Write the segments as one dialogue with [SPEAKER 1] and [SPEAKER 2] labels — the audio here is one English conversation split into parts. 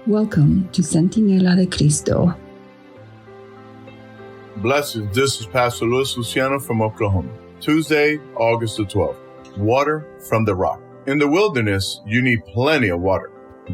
[SPEAKER 1] Welcome to Centinela de Cristo.
[SPEAKER 2] Blessings, this is Pastor Luis Luciano from Oklahoma. Tuesday, August the 12th. Water from the rock. In the wilderness, you need plenty of water.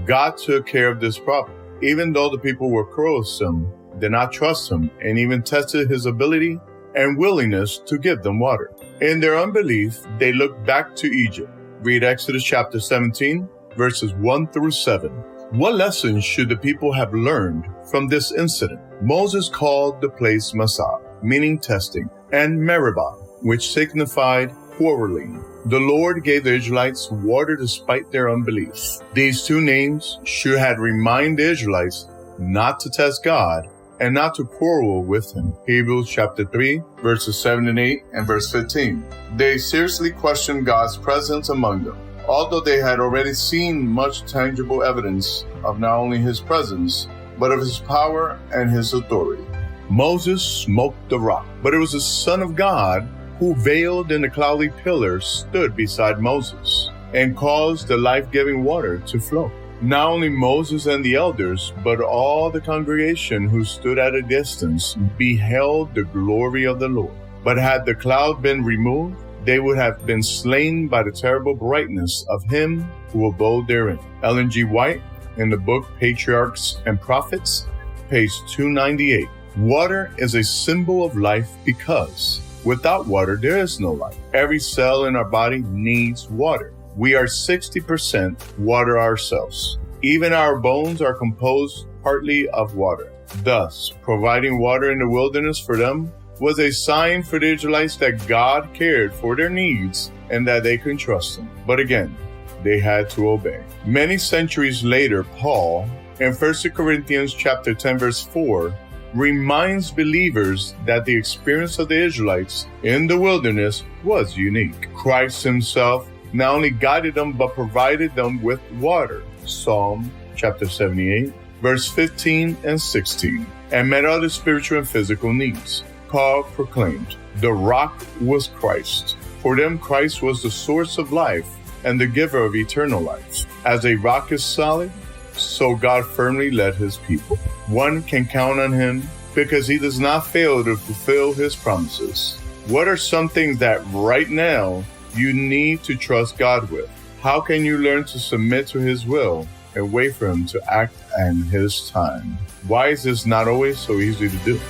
[SPEAKER 2] God took care of this problem. Even though the people were quarrelsome, did not trust him, and even tested his ability and willingness to give them water. In their unbelief, they looked back to Egypt. Read Exodus chapter 17, verses 1 through 7. What lessons should the people have learned from this incident? Moses called the place Massah, meaning testing, and Meribah, which signified quarreling. The Lord gave the Israelites water despite their unbelief. These two names should have reminded the Israelites not to test God and not to quarrel with him. Hebrews chapter 3, verses 7 and 8, and verse 15. They seriously questioned God's presence among them. Although they had already seen much tangible evidence of not only his presence, but of his power and his authority. Moses smote the rock, but it was the Son of God who, veiled in a cloudy pillar, stood beside Moses and caused the life-giving water to flow. Not only Moses and the elders, but all the congregation who stood at a distance beheld the glory of the Lord. But had the cloud been removed, they would have been slain by the terrible brightness of him who abode therein. Ellen G. White, in the book Patriarchs and Prophets, page 298. Water is a symbol of life because without water, there is no life. Every cell in our body needs water. We are 60% water ourselves. Even our bones are composed partly of water. Thus, providing water in the wilderness for them was a sign for the Israelites that God cared for their needs and that they could trust him. But again, they had to obey. Many centuries later, Paul, in 1 Corinthians chapter 10, verse 4, reminds believers that the experience of the Israelites in the wilderness was unique. Christ himself not only guided them, but provided them with water. Psalm chapter 78, verse 15 and 16, and met other spiritual and physical needs. Paul proclaimed, the rock was Christ. For them, Christ was the source of life and the giver of eternal life. As a rock is solid, so God firmly led his people. One can count on him because he does not fail to fulfill his promises. What are some things that right now you need to trust God with? How can you learn to submit to his will and wait for him to act in his time? Why is this not always so easy to do?